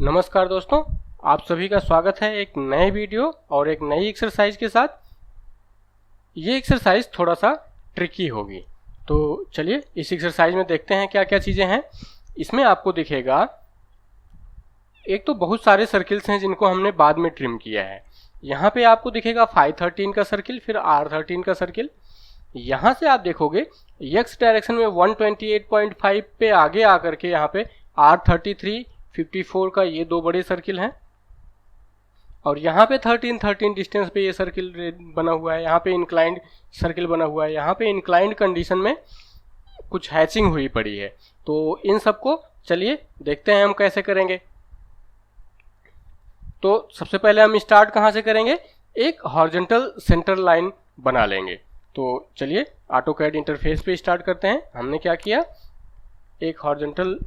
नमस्कार दोस्तों, आप सभी का स्वागत है एक नए वीडियो और एक नई एक्सरसाइज के साथ। ये एक्सरसाइज थोड़ा सा ट्रिकी होगी, तो चलिए इस एक्सरसाइज में देखते हैं क्या क्या चीज़ें हैं। इसमें आपको दिखेगा एक तो बहुत सारे सर्किल्स हैं जिनको हमने बाद में ट्रिम किया है। यहाँ पे आपको दिखेगा 513 का सर्किल, फिर R13 का सर्किल। यहाँ से आप देखोगे x डायरेक्शन में 128.5 पे आगे आकर के यहाँ पे R33 54 का ये दो बड़े सर्किल हैं, और यहाँ पे 13 डिस्टेंस पे ये सर्किल बना हुआ है। यहाँ पे इंक्लाइंड सर्किल बना हुआ है। यहाँ पे इंक्लाइंड कंडीशन में कुछ हैचिंग हुई पड़ी है। तो इन सबको चलिए देखते हैं हम कैसे करेंगे। तो सबसे पहले हम स्टार्ट कहाँ से करेंगे, एक हॉरिजॉन्टल सेंटर लाइन बना लेंगे। तो चलिए ऑटोकैड इंटरफेस पे स्टार्ट करते हैं। हमने क्या किया, एक हॉरिजॉन्टल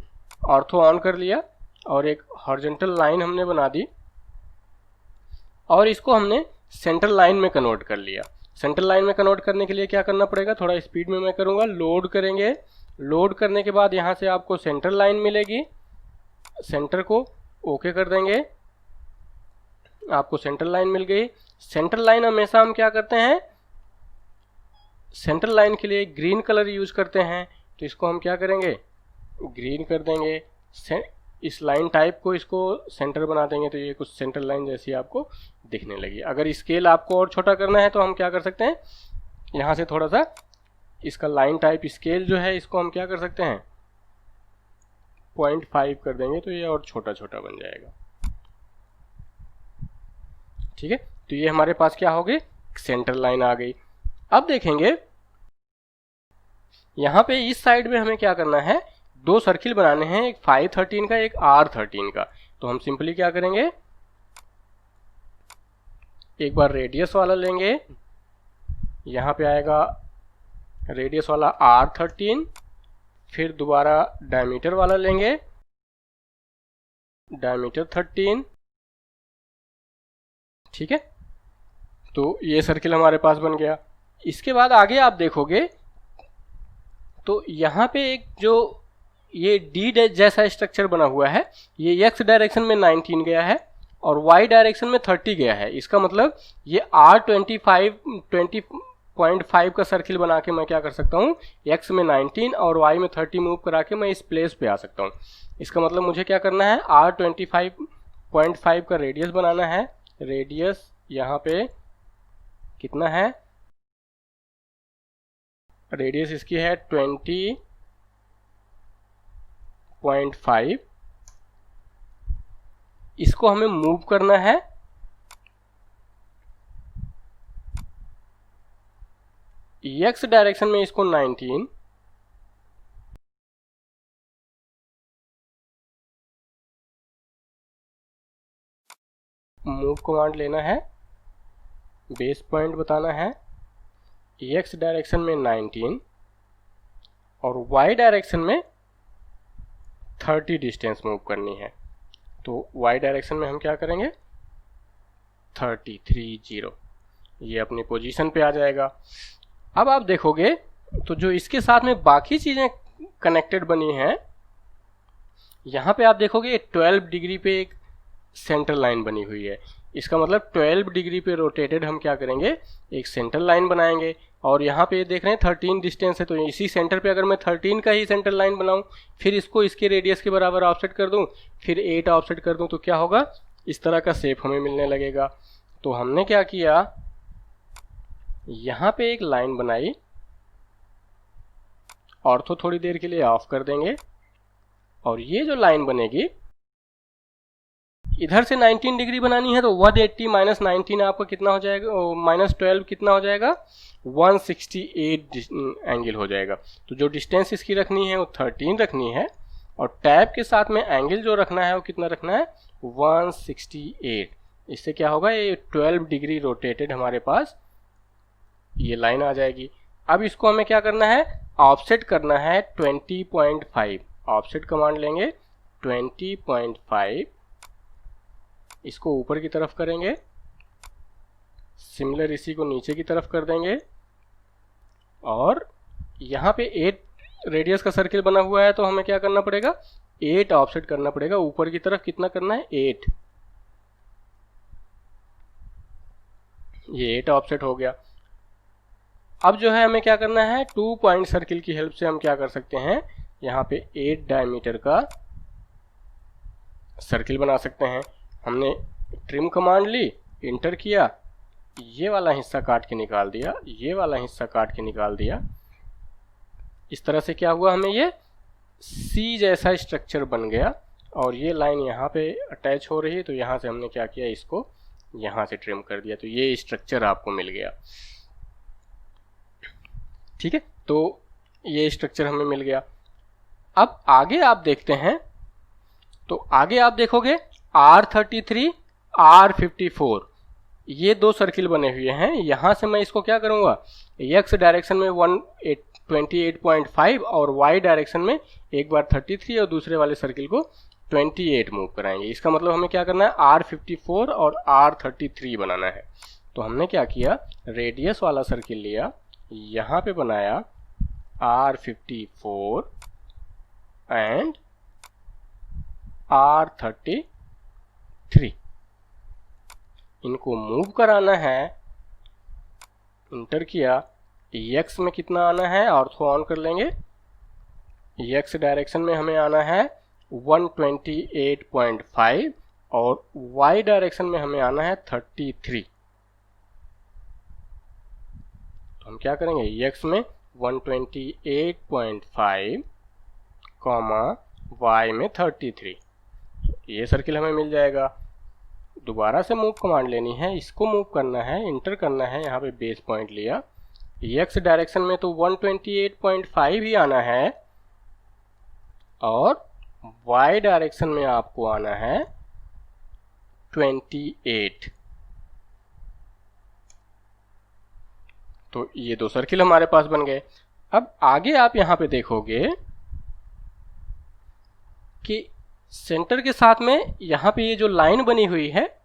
ऑर्थो ऑन कर लिया और एक हॉरिजॉन्टल लाइन हमने बना दी और इसको हमने सेंटर लाइन में कन्वर्ट कर लिया। सेंटर लाइन में कन्वर्ट करने के लिए क्या करना पड़ेगा, थोड़ा स्पीड में मैं करूँगा। लोड करेंगे, लोड करने के बाद यहाँ से आपको सेंटर लाइन मिलेगी। सेंटर को ओके कर देंगे, आपको सेंटर लाइन मिल गई। सेंटर लाइन हमेशा हम क्या करते हैं, सेंटर लाइन के लिए ग्रीन कलर यूज करते हैं। तो इसको हम क्या करेंगे, ग्रीन कर देंगे। इस लाइन टाइप को इसको सेंटर बना देंगे तो ये कुछ सेंटर लाइन जैसी आपको दिखने लगी। अगर स्केल आपको और छोटा करना है तो हम क्या कर सकते हैं, यहाँ से थोड़ा सा इसका लाइन टाइप स्केल जो है इसको हम क्या कर सकते हैं 0.5 कर देंगे तो ये और छोटा छोटा बन जाएगा। ठीक है, तो ये हमारे पास क्या हो गई, सेंटर लाइन आ गई। अब देखेंगे यहाँ पे इस साइड में हमें क्या करना है, दो सर्किल बनाने हैं, एक 513 का एक R13 का। तो हम सिंपली क्या करेंगे, एक बार रेडियस वाला लेंगे, यहाँ पे आएगा रेडियस वाला R13, फिर दोबारा डायमीटर वाला लेंगे, डायमीटर 13। ठीक है, तो ये सर्किल हमारे पास बन गया। इसके बाद आगे आप देखोगे तो यहाँ पे एक जो ये डी जैसा स्ट्रक्चर बना हुआ है, ये x डायरेक्शन में 19 गया है और y डायरेक्शन में 30 गया है। इसका मतलब ये R20.5 का सर्किल बना के मैं क्या कर सकता हूँ, x में 19 और y में 30 मूव करा के मैं इस प्लेस पे आ सकता हूँ। इसका मतलब मुझे क्या करना है, R25.5 का रेडियस बनाना है। रेडियस यहाँ पे कितना है, रेडियस इसकी है 20.5। इसको हमें मूव करना है x डायरेक्शन में, इसको 19, मूव कमांड लेना है, बेस पॉइंट बताना है, x डायरेक्शन में 19 और y डायरेक्शन में 30 डिस्टेंस मूव करनी है। तो y डायरेक्शन में हम क्या करेंगे 30, ये अपनी पोजीशन पे आ जाएगा। अब आप देखोगे तो जो इसके साथ में बाकी चीज़ें कनेक्टेड बनी हैं, यहाँ पे आप देखोगे 12 डिग्री पे एक सेंटर लाइन बनी हुई है। इसका मतलब 12 डिग्री पे रोटेटेड हम क्या करेंगे, एक सेंटर लाइन बनाएंगे। और यहाँ पे देख रहे हैं 13 डिस्टेंस है, तो इसी सेंटर पे अगर मैं 13 का ही सेंटर लाइन बनाऊं, फिर इसको इसके रेडियस के बराबर ऑफसेट कर दूं, फिर 8 ऑफसेट कर दूं, तो क्या होगा, इस तरह का शेप हमें मिलने लगेगा। तो हमने क्या किया, यहाँ पे एक लाइन बनाई, ऑर्थो थोड़ी देर के लिए ऑफ कर देंगे और ये जो लाइन बनेगी इधर से 19 डिग्री बनानी है, तो 180 माइनस 19 आपका कितना हो जाएगा, माइनस 12 कितना हो जाएगा, 168 एंगल हो जाएगा। तो जो डिस्टेंस इसकी रखनी है वो 13 रखनी है और टैब के साथ में एंगल जो रखना है वो कितना रखना है, 168। इससे क्या होगा, ये 12 डिग्री रोटेटेड हमारे पास ये लाइन आ जाएगी। अब इसको हमें क्या करना है, ऑफसेट करना है 20.5। ऑफसेट कमांड लेंगे 20.5, इसको ऊपर की तरफ करेंगे, सिमिलर इसी को नीचे की तरफ कर देंगे और यहाँ पे 8 रेडियस का सर्किल बना हुआ है तो हमें क्या करना पड़ेगा, 8 ऑफसेट करना पड़ेगा ऊपर की तरफ। कितना करना है? 8। ये 8 ऑफसेट हो गया। अब जो है हमें क्या करना है, 2 पॉइंट सर्किल की हेल्प से हम क्या कर सकते हैं, यहाँ पे 8 डायमीटर का सर्किल बना सकते हैं। हमने ट्रिम कमांड ली, इंटर किया, ये वाला हिस्सा काट के निकाल दिया, ये वाला हिस्सा काट के निकाल दिया। इस तरह से क्या हुआ, हमें ये सी जैसा स्ट्रक्चर बन गया और ये लाइन यहाँ पे अटैच हो रही है। तो यहाँ से हमने क्या किया, इसको यहाँ से ट्रिम कर दिया, तो ये स्ट्रक्चर आपको मिल गया। ठीक है, तो ये स्ट्रक्चर हमें मिल गया। अब आगे आप देखते हैं, तो आगे आप देखोगे R33 R54 ये 2 सर्किल बने हुए हैं। यहाँ से मैं इसको क्या करूँगा, x डायरेक्शन में 28.5 और y डायरेक्शन में एक बार 33 और दूसरे वाले सर्किल को 28 मूव कराएंगे। इसका मतलब हमें क्या करना है, R54 और R33 बनाना है। तो हमने क्या किया, रेडियस वाला सर्किल लिया, यहाँ पे बनाया R54 एंड R33, इनको मूव कराना है। इंटर किया, x में कितना आना है, ऑर्थो ऑन कर लेंगे। x डायरेक्शन में हमें आना है 128.5 और y डायरेक्शन में हमें आना है 33। तो हम क्या करेंगे, x में 128.5 कॉमा y में 33, ये सर्किल हमें मिल जाएगा। दोबारा से मूव कमांड लेनी है, इसको मूव करना है, इंटर करना है, यहाँ पे बेस पॉइंट लिया, x डायरेक्शन में तो 128.5 ही आना है और y डायरेक्शन में आपको आना है 28। तो ये 2 सर्किल हमारे पास बन गए। अब आगे आप यहाँ पे देखोगे कि सेंटर के साथ में यहाँ पे ये जो लाइन बनी हुई है,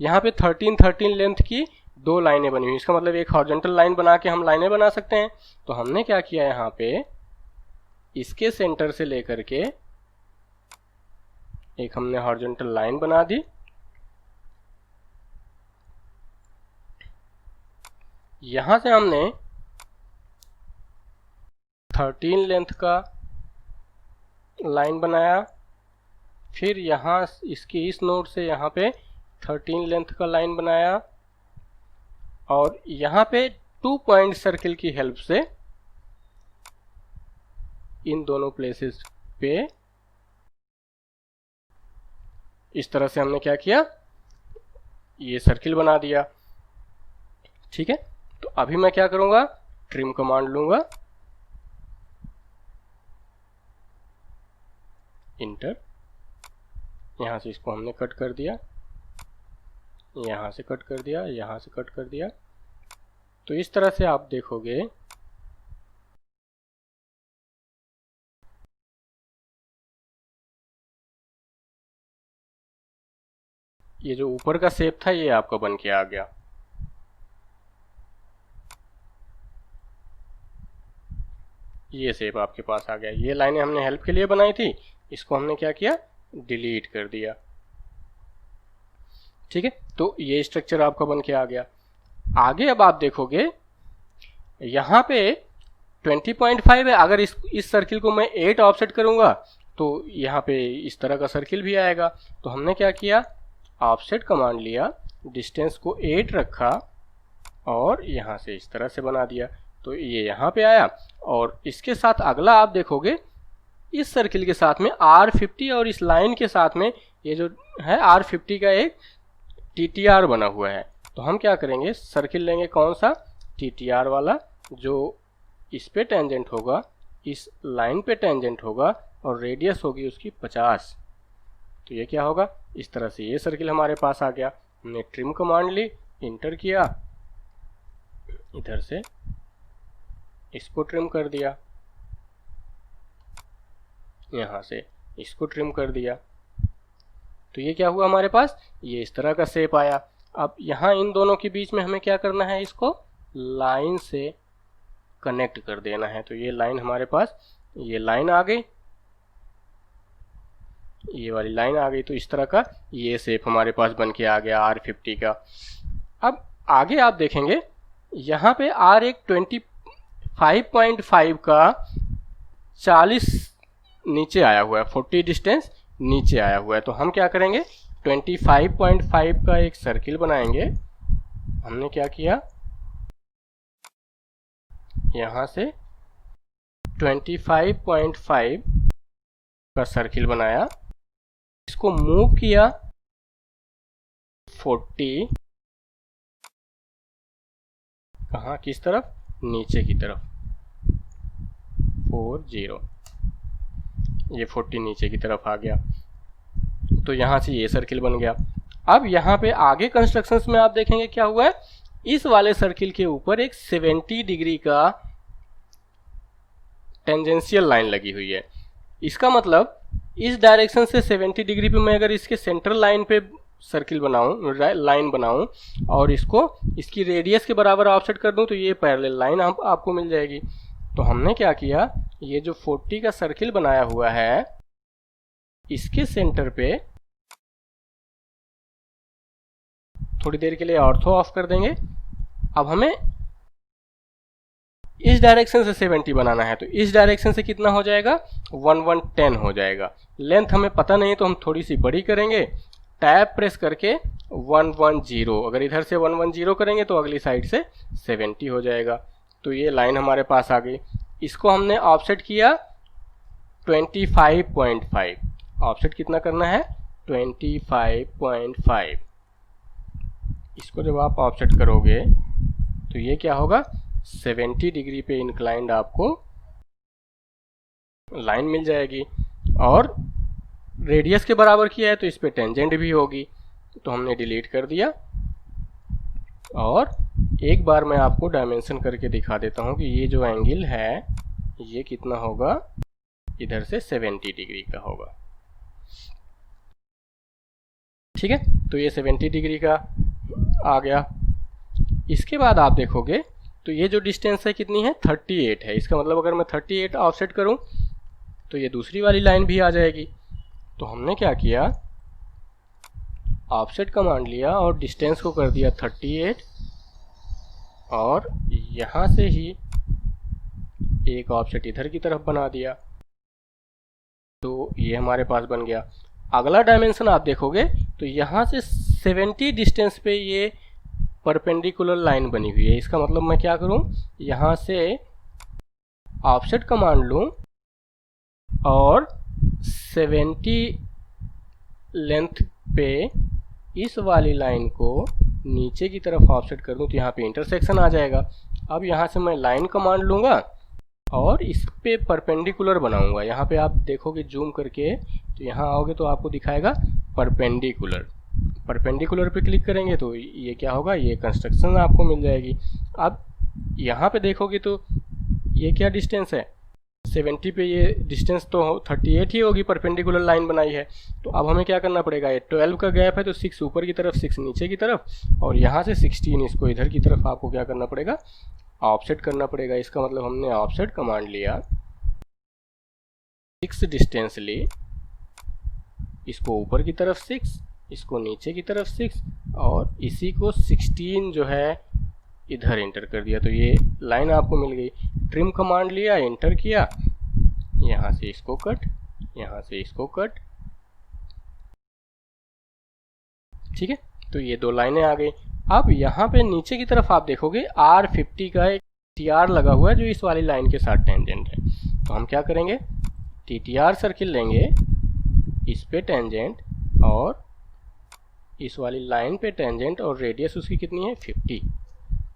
यहाँ पे 13 लेंथ की 2 लाइनें बनी हुई। इसका मतलब एक हॉरिजॉन्टल लाइन बना के हम लाइनें बना सकते हैं। तो हमने क्या किया, यहाँ पे इसके सेंटर से लेकर के एक हमने हॉरिजॉन्टल लाइन बना दी। यहाँ से हमने 13 लेंथ का लाइन बनाया, फिर यहाँ इसके इस नोड से यहाँ पे 13 लेंथ का लाइन बनाया और यहाँ पे 2 पॉइंट सर्किल की हेल्प से इन दोनों प्लेसेस पे इस तरह से हमने क्या किया, ये सर्किल बना दिया। ठीक है, तो अभी मैं क्या करूँगा, ट्रिम कमांड लूँगा, इंटर, यहाँ से इसको हमने कट कर दिया, यहाँ से कट कर दिया, यहाँ से कट कर दिया। तो इस तरह से आप देखोगे ये जो ऊपर का शेप था ये आपका बन के आ गया। ये शेप आपके पास आ गया। ये लाइनें हमने हेल्प के लिए बनाई थी, इसको हमने क्या किया, डिलीट कर दिया। ठीक है, तो ये स्ट्रक्चर आपका बन के आ गया। आगे अब आप देखोगे यहाँ पे 20.5 है। अगर इस सर्किल को मैं 8 ऑफसेट करूँगा तो यहाँ पे इस तरह का सर्किल भी आएगा। तो हमने क्या किया, ऑफसेट कमांड लिया, डिस्टेंस को 8 रखा और यहाँ से इस तरह से बना दिया। तो ये यहाँ पे आया और इसके साथ अगला आप देखोगे इस सर्किल के साथ में R50 और इस लाइन के साथ में ये जो है R50 का एक TTR बना हुआ है। तो हम क्या करेंगे, सर्किल लेंगे कौन सा, TTR वाला, जो इस पे टेंजेंट होगा, इस लाइन पे टेंजेंट होगा और रेडियस होगी उसकी 50। तो ये क्या होगा, इस तरह से ये सर्किल हमारे पास आ गया। हमने ट्रिम कमांड ली, इंटर किया, इधर से इसको ट्रिम कर दिया, यहाँ से इसको ट्रिम कर दिया। तो ये क्या हुआ हमारे पास, ये इस तरह का शेप आया। अब यहाँ इन दोनों के बीच में हमें क्या करना है, इसको लाइन से कनेक्ट कर देना है। तो ये लाइन हमारे पास, ये लाइन आ गई, ये वाली लाइन आ गई। तो इस तरह का ये शेप हमारे पास बन के आ गया R50 का। अब आगे आप देखेंगे यहाँ पे R एक 25.5 का 40 नीचे आया हुआ है, 40 डिस्टेंस नीचे आया हुआ है। तो हम क्या करेंगे, 25.5 का एक सर्किल बनाएंगे। हमने क्या किया, यहाँ से 25.5 का सर्किल बनाया, इसको मूव किया 40, कहाँ, किस तरफ, नीचे की तरफ, 40, ये 40 नीचे की तरफ आ गया। तो यहाँ से ये सर्किल बन गया। अब यहाँ पे आगे कंस्ट्रक्शंस में आप देखेंगे क्या हुआ है, इस वाले सर्किल के ऊपर एक 70 डिग्री का टेंजेंशियल लाइन लगी हुई है। इसका मतलब इस डायरेक्शन से 70 डिग्री पे मैं अगर इसके सेंट्रल लाइन पे सर्किल बनाऊं, लाइन बनाऊं, और इसको इसकी रेडियस के बराबर ऑफसेट कर दूं, तो ये पैरेलल लाइन आपको मिल जाएगी। तो हमने क्या किया, ये जो 40 का सर्किल बनाया हुआ है, इसके सेंटर पे थोड़ी देर के लिए ऑर्थो ऑफ कर देंगे। अब हमें इस डायरेक्शन से 70 बनाना है, तो इस डायरेक्शन से कितना हो जाएगा, 1110 हो जाएगा। लेंथ हमें पता नहीं तो हम थोड़ी सी बड़ी करेंगे, टैब प्रेस करके 110, अगर इधर से 110 करेंगे तो अगली साइड से 70 हो जाएगा। तो ये लाइन हमारे पास आ गई। इसको हमने ऑफसेट किया 25.5, ऑफसेट कितना करना है, 25.5। इसको जब आप ऑफसेट करोगे तो ये क्या होगा, 70 डिग्री पे इंक्लाइंड आपको लाइन मिल जाएगी, और रेडियस के बराबर किया है तो इस पे टेंजेंट भी होगी। तो हमने डिलीट कर दिया, और एक बार मैं आपको डायमेंशन करके दिखा देता हूँ कि ये जो एंगल है ये कितना होगा, इधर से 70 डिग्री का होगा। ठीक है, तो ये 70 डिग्री का आ गया। इसके बाद आप देखोगे तो ये जो डिस्टेंस है कितनी है, 38 है। इसका मतलब अगर मैं 38 ऑफसेट करूं तो ये दूसरी वाली लाइन भी आ जाएगी। तो हमने क्या किया, ऑफसेट कमांड लिया और डिस्टेंस को कर दिया 38, और यहाँ से ही एक ऑफसेट इधर की तरफ बना दिया। तो ये हमारे पास बन गया। अगला डायमेंशन आप देखोगे तो यहाँ से 70 डिस्टेंस पे ये परपेंडिकुलर लाइन बनी हुई है। इसका मतलब मैं क्या करूं, यहाँ से ऑफसेट कमांड लूं और 70 लेंथ पे इस वाली लाइन को नीचे की तरफ ऑफसेट कर दूं, तो यहाँ पे इंटरसेक्शन आ जाएगा। अब यहाँ से मैं लाइन कमांड लूंगा और इस पे परपेंडिकुलर बनाऊंगा। यहाँ पे आप देखोगे जूम करके, तो यहाँ आओगे तो आपको दिखाएगा परपेंडिकुलर। परपेंडिकुलर पे क्लिक करेंगे तो ये क्या होगा, ये कंस्ट्रक्शन आपको मिल जाएगी। अब यहाँ पे देखोगे तो ये क्या डिस्टेंस है, 70 पे ये डिस्टेंस तो 38 ही होगी, परपेंडिकुलर लाइन बनाई है। तो अब हमें क्या करना पड़ेगा, ये 12 का गैप है तो 6 ऊपर की तरफ, 6 नीचे की तरफ, और यहाँ से 16 इसको इधर की तरफ आपको क्या करना पड़ेगा, ऑफसेट करना पड़ेगा। इसका मतलब हमने ऑफसेट कमांड लिया, 6 डिस्टेंस ली, इसको ऊपर की तरफ 6, इसको नीचे की तरफ 6, और इसी को 16 जो है इधर एंटर कर दिया। तो ये लाइन आपको मिल गई। ट्रिम कमांड लिया, एंटर किया, यहाँ से इसको कट, यहाँ से इसको कट। ठीक है, तो ये दो लाइनें आ गई। अब यहाँ पे नीचे की तरफ आप देखोगे R50 का एक TTR लगा हुआ है जो इस वाली लाइन के साथ टेंजेंट है। तो हम क्या करेंगे, TTR सर्किल लेंगे, इस पे टेंजेंट और इस वाली लाइन पे टेंजेंट, और रेडियस उसकी कितनी है, 50।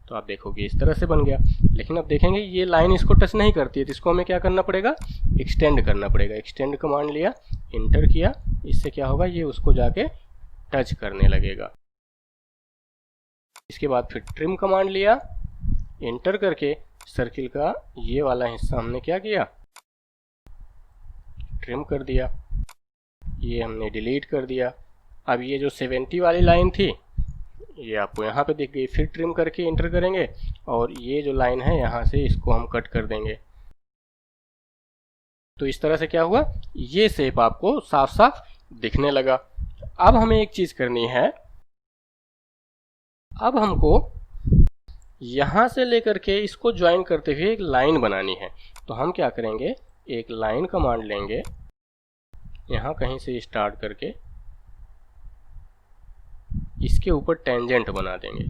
तो आप देखोगे इस तरह से बन गया। लेकिन अब देखेंगे ये लाइन इसको टच नहीं करती है, तो इसको हमें क्या करना पड़ेगा, एक्सटेंड करना पड़ेगा। एक्सटेंड कमांड लिया, एंटर किया, इससे क्या होगा, ये उसको जाके टच करने लगेगा। इसके बाद फिर ट्रिम कमांड लिया, एंटर करके सर्किल का ये वाला हिस्सा हमने क्या किया, ट्रिम कर दिया। ये हमने डिलीट कर दिया। अब ये जो 70 वाली लाइन थी ये आपको यहाँ पे दिख गई। फिर ट्रिम करके एंटर करेंगे और ये जो लाइन है यहाँ से इसको हम कट कर देंगे। तो इस तरह से क्या हुआ, ये शेप आपको साफ साफ दिखने लगा। अब हमें एक चीज़ करनी है, अब हमको यहाँ से लेकर के इसको ज्वाइन करते हुए एक लाइन बनानी है। तो हम क्या करेंगे, एक लाइन कमांड लेंगे, यहाँ कहीं से स्टार्ट करके इसके ऊपर टेंजेंट बना देंगे।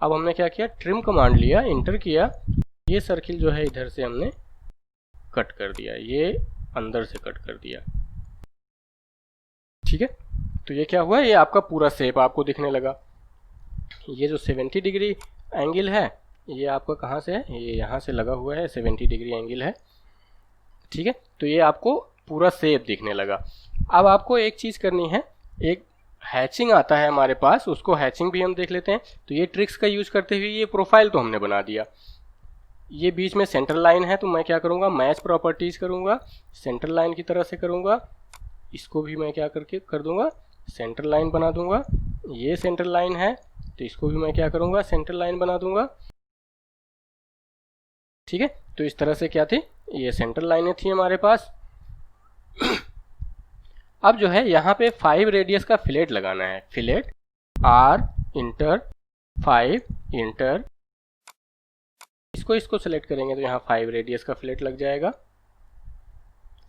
अब हमने क्या किया, ट्रिम कमांड लिया, इंटर किया, ये सर्किल जो है इधर से हमने कट कर दिया, ये अंदर से कट कर दिया। ठीक है, तो ये क्या हुआ, ये आपका पूरा शेप आपको दिखने लगा। ये जो 70 डिग्री एंगल है ये आपका कहाँ से है, ये यहाँ से लगा हुआ है, 70 डिग्री एंगल है। ठीक है, तो ये आपको पूरा शेप दिखने लगा। अब आपको एक चीज़ करनी है, एक हैचिंग आता है हमारे पास, उसको हैचिंग भी हम देख लेते हैं। तो ये ट्रिक्स का यूज करते हुए ये प्रोफाइल तो हमने बना दिया। ये बीच में सेंटर लाइन है, तो मैं क्या करूँगा, मैच प्रॉपर्टीज करूँगा, सेंटर लाइन की तरह से करूँगा, इसको भी मैं क्या करके कर दूंगा, सेंटर लाइन बना दूंगा। ये सेंटर लाइन है तो इसको भी मैं क्या करूँगा, सेंटर लाइन बना दूंगा। ठीक है, तो इस तरह से क्या थी, ये सेंटर लाइनें थी हमारे पास। अब जो है यहाँ पे 5 रेडियस का फिलेट लगाना है, फिलेट R इंटर 5 इंटर, इसको सेलेक्ट करेंगे तो यहाँ 5 रेडियस का फिलेट लग जाएगा।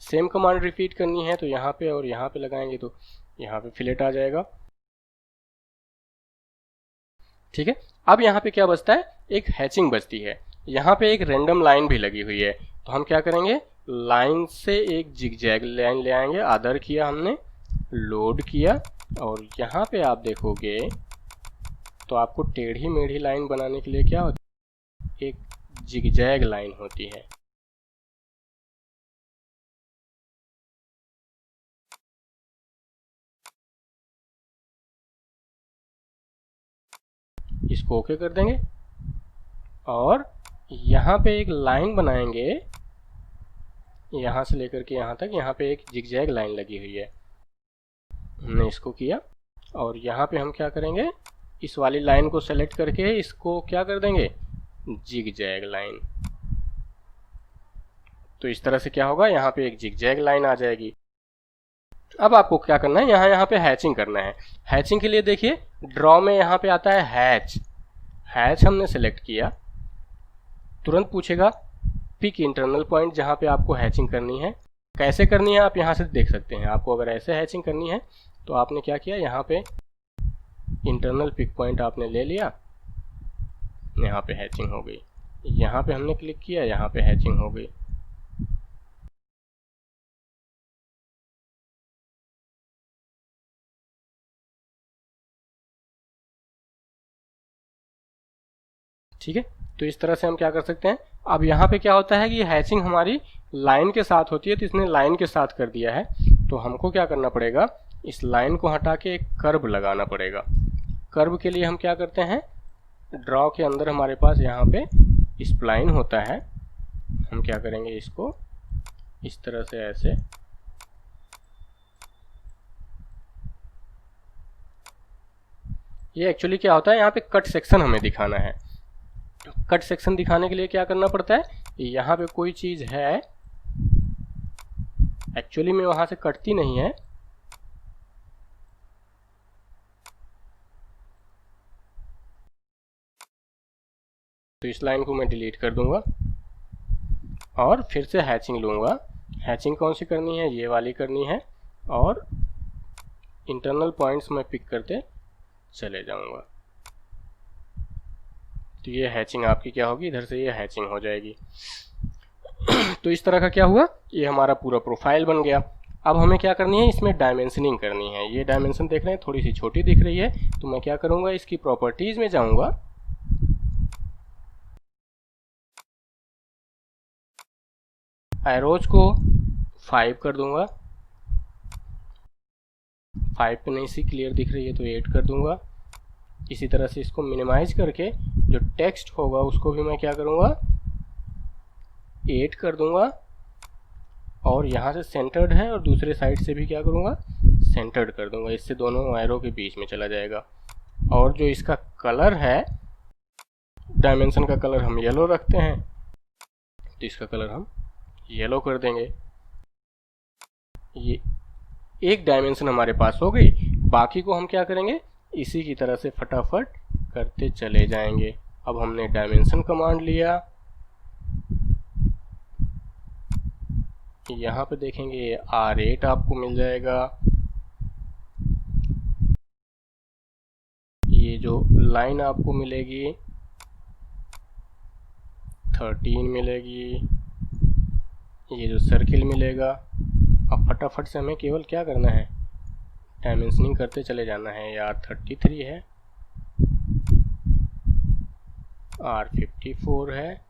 सेम कमांड रिपीट करनी है तो यहाँ पे और यहाँ पे लगाएंगे तो यहाँ पे फिलेट आ जाएगा। ठीक है, अब यहाँ पे क्या बचता है, एक हैचिंग बचती है। यहाँ पे एक रैंडम लाइन भी लगी हुई है, तो हम क्या करेंगे, लाइन से एक जिगजैग लाइन ले आएंगे, आदर किया हमने, लोड किया, और यहाँ पे आप देखोगे तो आपको टेढ़ी मेढ़ी लाइन बनाने के लिए क्या होती है, एक जिगजैग लाइन होती है। इसको ओके कर देंगे और यहाँ पे एक लाइन बनाएंगे, यहाँ से लेकर के यहाँ तक, यहाँ पे एक जिगजैग लाइन लगी हुई है, हमने इसको किया। और यहाँ पे हम क्या करेंगे, इस वाली लाइन को सेलेक्ट करके इसको क्या कर देंगे, जिगजैग लाइन। तो इस तरह से क्या होगा, यहाँ पे एक जिगजैग लाइन आ जाएगी। अब आपको क्या करना है, यहाँ पे हैचिंग करना है। हैचिंग के लिए देखिए ड्रॉ में यहाँ पे आता है हैच, हैच हमने सेलेक्ट किया, तुरंत पूछेगा पिक इंटरनल पॉइंट जहाँ पे आपको हैचिंग करनी है। कैसे करनी है आप यहाँ से देख सकते हैं। आपको अगर ऐसे हैचिंग करनी है तो आपने क्या किया, यहाँ पे इंटरनल पिक पॉइंट आपने ले लिया, यहाँ पे हैचिंग हो गई, यहाँ पे हमने क्लिक किया, यहाँ पे हैचिंग हो गई। ठीक है, तो इस तरह से हम क्या कर सकते हैं। अब यहाँ पे क्या होता है कि हैचिंग हमारी लाइन के साथ होती है, तो इसने लाइन के साथ कर दिया है, तो हमको क्या करना पड़ेगा, इस लाइन को हटा के एक कर्व लगाना पड़ेगा। कर्व के लिए हम क्या करते हैं, ड्रॉ के अंदर हमारे पास यहाँ पे स्प्लाइन होता है, हम क्या करेंगे, इसको इस तरह से ऐसे ये एक्चुअली क्या होता है, यहाँ पे कट सेक्शन हमें दिखाना है। कट सेक्शन दिखाने के लिए क्या करना पड़ता है, यहाँ पे कोई चीज है, एक्चुअली में वहां से कटती नहीं है, तो इस लाइन को मैं डिलीट कर दूंगा और फिर से हैचिंग लूंगा। हैचिंग कौन सी करनी है, ये वाली करनी है, और इंटरनल पॉइंट्स में पिक करते चले जाऊंगा। तो ये हैचिंग आपकी क्या होगी, इधर से ये हैचिंग हो जाएगी। तो इस तरह का क्या हुआ, ये हमारा पूरा प्रोफाइल बन गया। अब हमें क्या करनी है, इसमें डायमेंशनिंग करनी है। ये डायमेंशन देख रहे हैं थोड़ी सी छोटी दिख रही है, तो मैं क्या करूंगा, इसकी प्रॉपर्टीज में जाऊंगा, एरोज को 5 कर दूंगा, 5 पे नहीं सी क्लियर दिख रही है तो 8 कर दूंगा। इसी तरह से इसको मिनिमाइज करके जो टेक्स्ट होगा उसको भी मैं क्या करूंगा, 8 कर दूंगा, और यहाँ से सेंटर्ड है और दूसरे साइड से भी क्या करूंगा, सेंटर्ड कर दूंगा, इससे दोनों एरो के बीच में चला जाएगा। और जो इसका कलर है, डायमेंशन का कलर हम येलो रखते हैं, तो इसका कलर हम येलो कर देंगे। ये एक डायमेंशन हमारे पास हो गई। बाकी को हम क्या करेंगे, इसी की तरह से फटाफट करते चले जाएंगे। अब हमने डायमेंशन कमांड लिया, यहाँ पे देखेंगे R8 आपको मिल जाएगा। ये जो लाइन आपको मिलेगी 13 मिलेगी, ये जो सर्किल मिलेगा। अब फटाफट से हमें केवल क्या करना है, डायमेंशनिंग करते चले जाना है। ये R33 है, R54 है,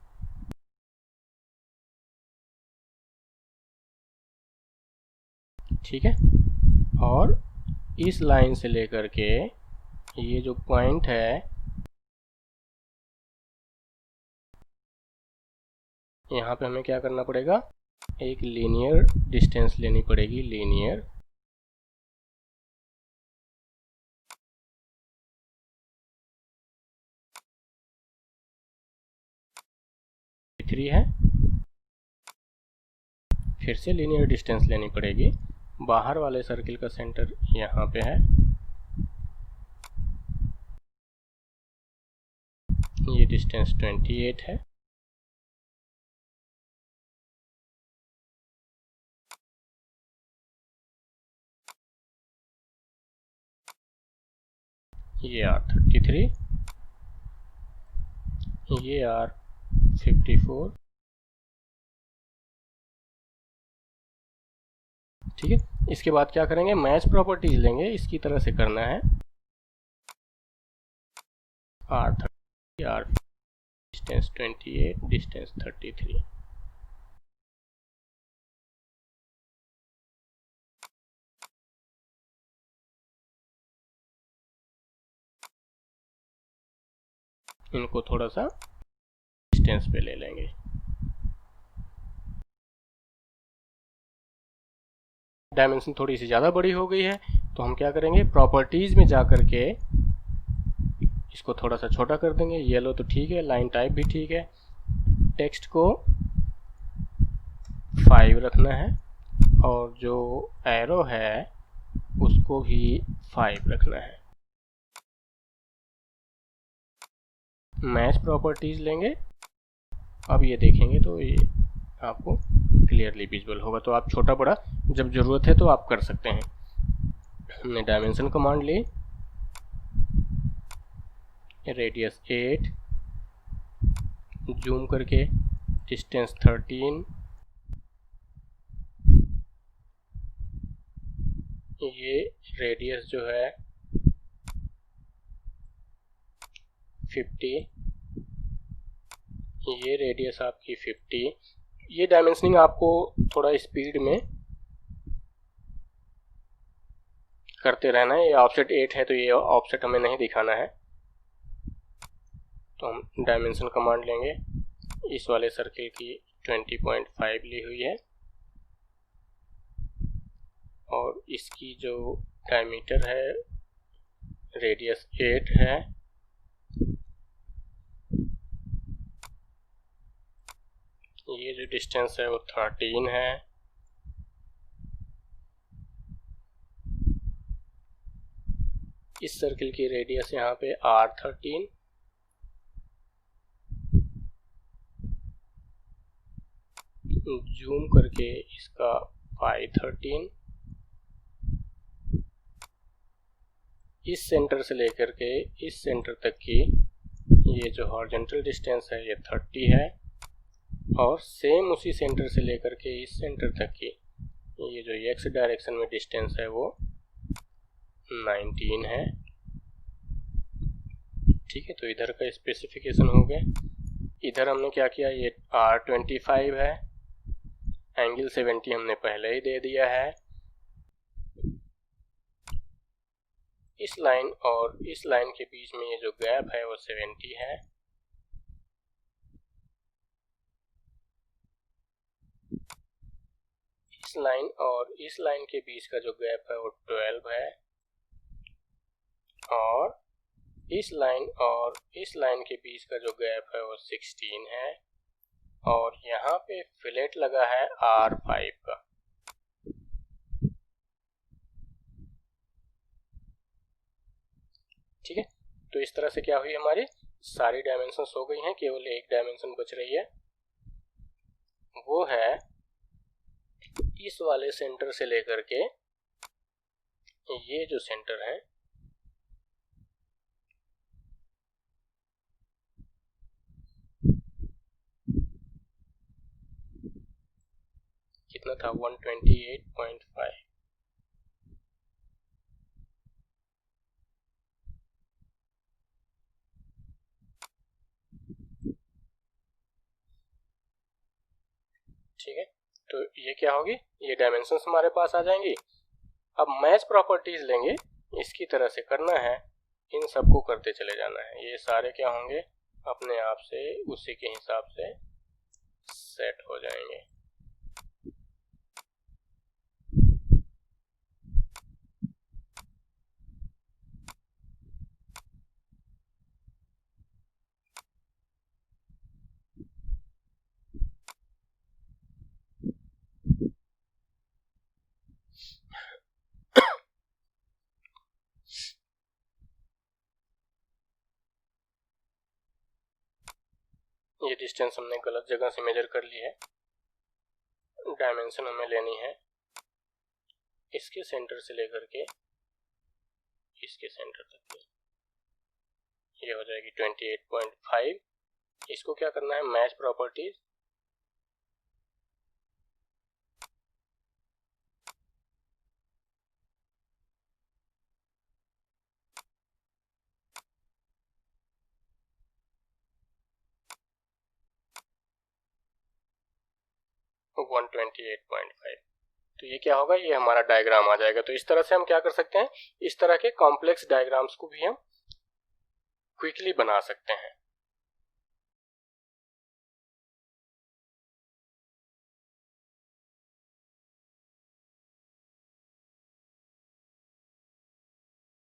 ठीक है। और इस लाइन से लेकर के ये जो पॉइंट है, यहाँ पे हमें क्या करना पड़ेगा, एक लीनियर डिस्टेंस लेनी पड़ेगी, लीनियर। थ्री है, फिर से लीनियर डिस्टेंस लेनी पड़ेगी। बाहर वाले सर्किल का सेंटर यहाँ पे है, ये डिस्टेंस 28 है। ये R33, ये R54, ठीक है। इसके बाद क्या करेंगे, मैच प्रॉपर्टीज लेंगे, इसकी तरह से करना है। R30, R distance 28, distance 33। इनको थोड़ा सा डिस्टेंस पे ले लेंगे। डायमेंशन थोड़ी सी ज़्यादा बड़ी हो गई है, तो हम क्या करेंगे, प्रॉपर्टीज में जा करके इसको थोड़ा सा छोटा कर देंगे। येलो तो ठीक है, लाइन टाइप भी ठीक है। टेक्स्ट को 5 रखना है, और जो एरो है उसको भी 5 रखना है। मैच प्रॉपर्टीज लेंगे। अब ये देखेंगे तो ये आपको क्लियरली विजुअल होगा। तो आप छोटा बड़ा जब ज़रूरत है तो आप कर सकते हैं। हमने डायमेंशन कमांड ली, रेडियस 8, जूम करके डिस्टेंस 13, ये रेडियस जो है 50, ये रेडियस आपकी 50। ये डायमेंशनिंग आपको थोड़ा स्पीड में करते रहना है। ये ऑफसेट 8 है, तो ये ऑफसेट हमें नहीं दिखाना है, तो हम डायमेंशन कमांड लेंगे। इस वाले सर्किल की 20.5 ली हुई है, और इसकी जो डायमीटर है रेडियस 8 है। ये जो डिस्टेंस है वो 13 है। इस सर्किल की रेडियस यहाँ पे R13, जूम करके इसका पाई 13। इस सेंटर से लेकर के इस सेंटर तक की ये जो हॉरिजॉन्टल डिस्टेंस है ये 30 है, और सेम उसी सेंटर से लेकर के इस सेंटर तक की ये जो एक्स डायरेक्शन में डिस्टेंस है वो 19 है, ठीक है। तो इधर का स्पेसिफिकेशन हो गया। इधर हमने क्या किया, ये R25 है, एंगल 70 हमने पहले ही दे दिया है। इस लाइन और इस लाइन के बीच में ये जो गैप है वो 70 है। इस लाइन और इस लाइन के बीच का जो गैप है वो 12 है, और इस लाइन और इस लाइन के बीच का जो गैप है वो 16 है, और यहाँ पे फिलेट लगा है R5 का। ठीक है, तो इस तरह से क्या हुई, हमारी सारी डायमेंशंस हो गई हैं, केवल एक डायमेंशन बच रही है, वो है इस वाले सेंटर से लेकर के ये जो सेंटर है कितना था, 128.5। ठीक है, तो ये क्या होगी, ये डायमेंशंस हमारे पास आ जाएंगी। अब मैच प्रॉपर्टीज लेंगे, इसकी तरह से करना है, इन सबको करते चले जाना है, ये सारे क्या होंगे अपने आप से उसी के हिसाब से सेट हो जाएंगे। ये डिस्टेंस हमने गलत जगह से मेजर कर ली है, डायमेंशन हमें लेनी है इसके सेंटर से लेकर के इसके सेंटर तक की, ये हो जाएगी 28.5। इसको क्या करना है, मैच प्रॉपर्टीज, तो 128.5। तो ये क्या होगा, ये हमारा डायग्राम आ जाएगा। तो इस तरह से हम क्या कर सकते हैं, इस तरह के कॉम्प्लेक्स डायग्राम्स को भी हम क्विकली बना सकते हैं।